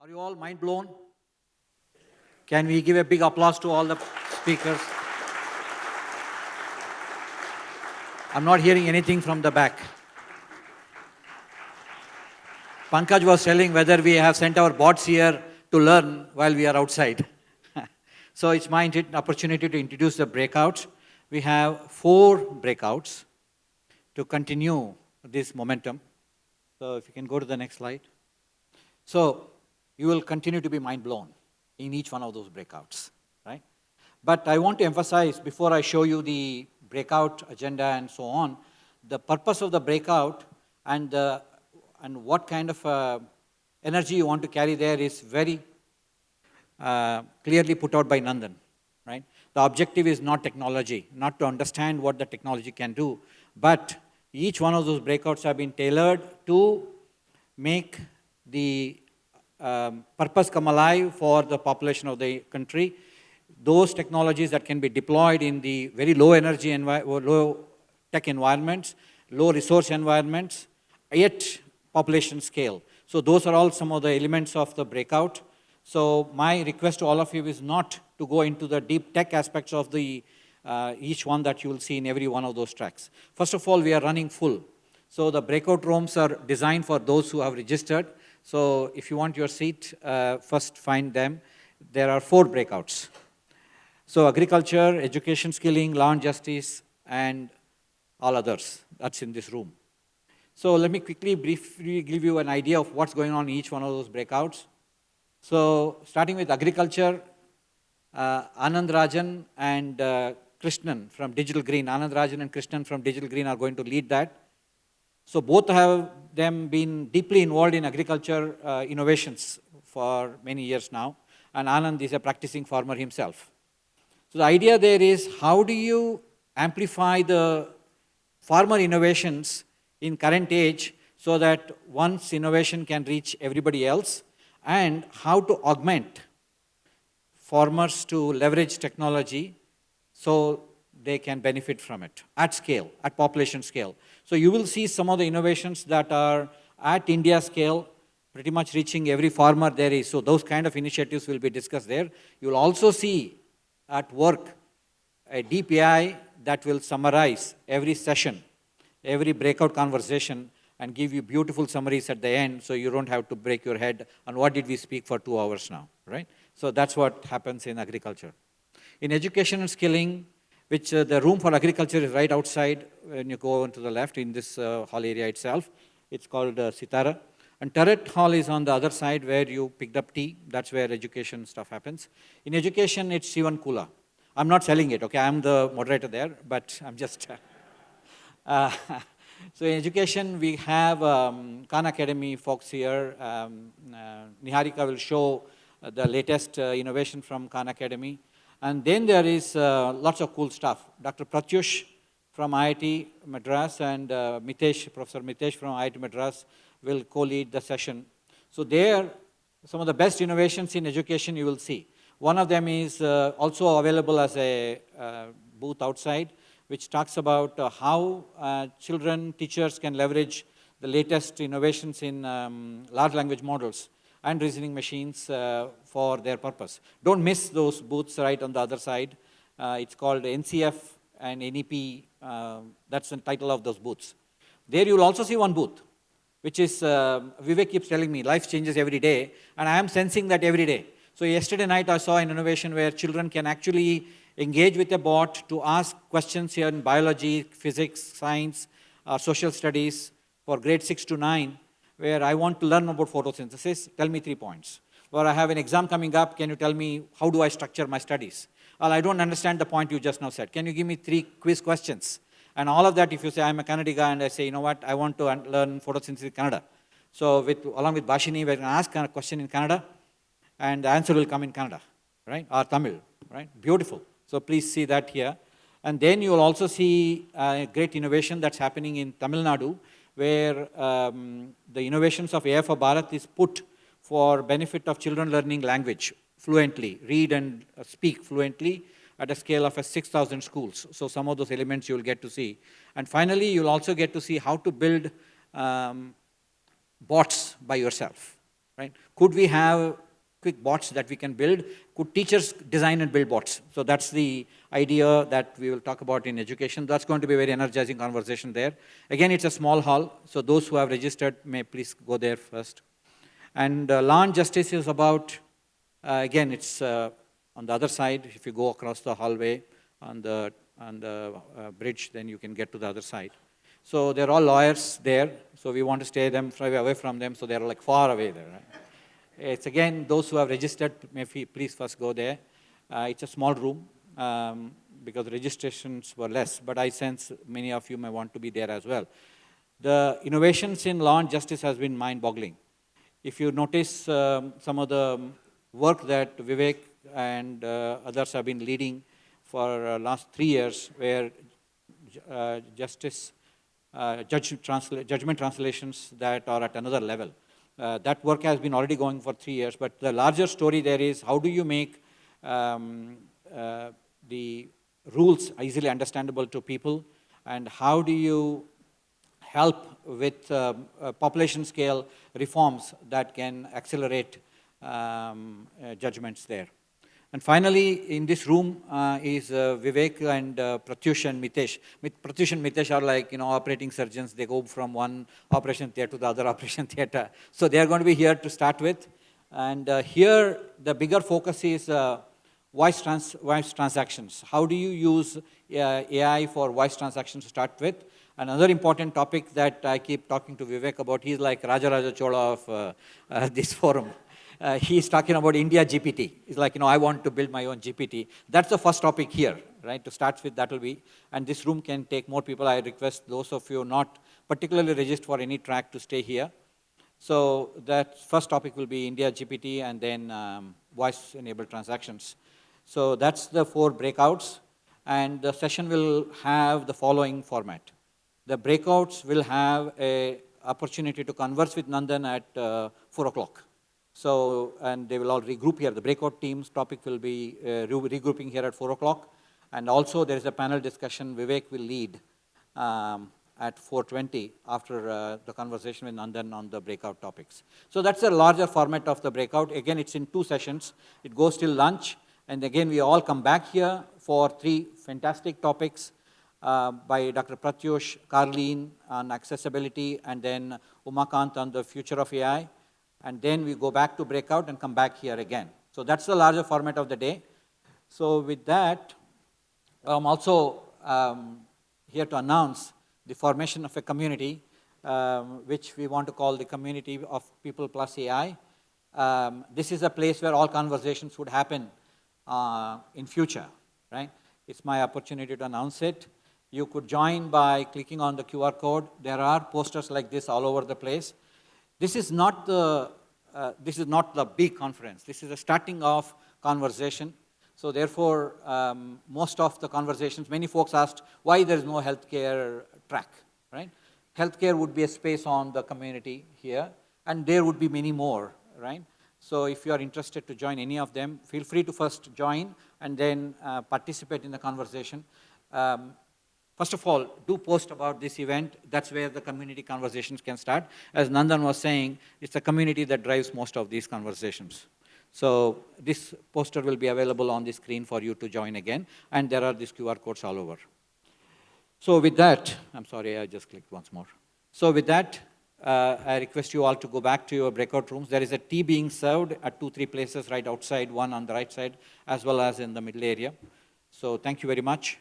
Are you all mind blown? Can we give a big applause to all the speakers? I'm not hearing anything from the back. Pankaj was telling whether we have sent our bots here to learn while we are outside. So it's my opportunity to introduce the breakouts. We have 4 breakouts to continue this momentum. So if you can go to the next slide. So you will continue to be mind blown in each one of those breakouts, right? But I want to emphasize, before I show you the breakout agenda and so on, the purpose of the breakout and what kind of energy you want to carry there is very clearly put out by Nandan, right? The objective is not technology, not to understand what the technology can do, but each one of those breakouts have been tailored to make the purpose come alive for the population of the country. Those technologies that can be deployed in the very low energy, low tech environments, low resource environments, yet population scale. So those are all some of the elements of the breakout. So my request to all of you is not to go into the deep tech aspects of the each one that you will see in every one of those tracks. First of all, we are running full. So the breakout rooms are designed for those who have registered. So if you want your seat, first find them. There are 4 breakouts. So agriculture, education skilling, law and justice, and all others. That's in this room. So let me quickly, briefly give you an idea of what's going on in each one of those breakouts. So starting with agriculture, Anand Rajan and Krishnan from Digital Green. Anand Rajan and Krishnan from Digital Green are going to lead that. So both have them been deeply involved in agriculture innovations for many years now. And Anand is a practicing farmer himself. So the idea there is, how do you amplify the farmer innovations in current age so that one's innovation can reach everybody else, and how to augment farmers to leverage technology so they can benefit from it at scale, at population scale. So you will see some of the innovations that are at India scale, pretty much reaching every farmer there is. So those kind of initiatives will be discussed there. You will also see at work a deep AI that will summarize every session, every breakout conversation, and give you beautiful summaries at the end, so you don't have to break your head on what did we speak for 2 hours now, right? So that's what happens in agriculture. In education and skilling, which the room for agriculture is right outside when you go on to the left in this hall area itself. It's called Sitara. And Turret Hall is on the other side where you picked up tea. That's where education stuff happens. In education, it's Sivan Kula. I'm not selling it, okay? I'm the moderator there, but I'm just... So in education, we have Khan Academy folks here. Niharika will show the latest innovation from Khan Academy. And then there is lots of cool stuff. Dr. Pratyush from IIT Madras and Professor Mitesh from IIT Madras will co-lead the session. So there, some of the best innovations in education you will see. One of them is also available as a booth outside, which talks about how children, teachers can leverage the latest innovations in large language models and reasoning machines for their purpose. Don't miss those booths right on the other side. It's called NCF and NEP. That's the title of those booths. There you will also see one booth, which is, Vivek keeps telling me, life changes every day, and I am sensing that every day. So yesterday night I saw an innovation where children can actually engage with a bot to ask questions here in biology, physics, science, social studies for grade 6 to 9, where I want to learn about photosynthesis, tell me 3 points. Or I have an exam coming up, can you tell me how do I structure my studies? Well, I don't understand the point you just now said. Can you give me 3 quiz questions? And all of that, if you say, I'm a Kannadiga, and I say, you know what, I want to learn photosynthesis in Kannada. So along with Bhashini, we're going to ask a question in Kannada, and the answer will come in Kannada, right? Or Tamil, right? Beautiful. So please see that here. And then you will also see a great innovation that's happening in Tamil Nadu, where the innovations of AI for Bharat is put for benefit of children learning language fluently, read and speak fluently at a scale of 6,000 schools. So some of those elements you will get to see. And finally, you'll also get to see how to build bots by yourself. right? Could we have quick bots that we can build? Could teachers design and build bots? So that's the idea that we will talk about in education. That's going to be a very energizing conversation there. Again, it's a small hall, so those who have registered may please go there first. And law and justice is about, again, it's on the other side. If you go across the hallway on the bridge, then you can get to the other side. So they're all lawyers there, so we want to stay them away from them, so they're like far away there, right? It's again, those who have registered, may please first go there. It's a small room because registrations were less, but I sense many of you may want to be there as well. The innovations in law and justice has been mind-boggling. If you notice some of the work that Vivek and others have been leading for last 3 years, where judgment translations that are at another level. That work has been already going for 3 years, but the larger story there is how do you make the rules easily understandable to people, and how do you help with population scale reforms that can accelerate judgments there. And finally, in this room is Vivek and Pratyush and Mitesh. Pratyush and Mitesh are like, operating surgeons. They go from one operation theater to the other operation theater. So they are going to be here to start with. And here, the bigger focus is voice transactions. How do you use AI for voice transactions to start with? Another important topic that I keep talking to Vivek about, he's like Raja Chola of this forum. He's talking about India GPT. He's like, I want to build my own GPT. That's the first topic here, right? To start with, that will be. And this room can take more people. I request those of you not particularly registered for any track to stay here. So that first topic will be India GPT and then voice-enabled transactions. So that's the 4 breakouts. And the session will have the following format. The breakouts will have an opportunity to converse with Nandan at 4 o'clock. So, and they will all regroup here. The breakout teams topic will be regrouping here at 4 o'clock. And also there is a panel discussion Vivek will lead at 4:20 after the conversation with Nandan on the breakout topics. So that's a larger format of the breakout. Again, it's in 2 sessions. It goes till lunch. And again, we all come back here for 3 fantastic topics by Dr. Pratyush, Carleen on accessibility, and then Umakant on the future of AI. And then we go back to breakout and come back here again. So that's the larger format of the day. So with that, I'm also here to announce the formation of a community, which we want to call the community of People+AI. This is a place where all conversations would happen in future, right? It's my opportunity to announce it. You could join by clicking on the QR code. There are posters like this all over the place. This is not the big conference. This is the starting of conversation. So therefore, most of the conversations, many folks asked why there is no healthcare track, right? Healthcare would be a space on the community here, and there would be many more, right? So if you are interested to join any of them, feel free to first join and then participate in the conversation. First of all, do post about this event. That's where the community conversations can start. As Nandan was saying, it's the community that drives most of these conversations. So this poster will be available on the screen for you to join again, and there are these QR codes all over. So with that, I'm sorry, I just clicked once more. So with that, I request you all to go back to your breakout rooms. There is a tea being served at 2-3 places right outside, one on the right side, as well as in the middle area. So thank you very much.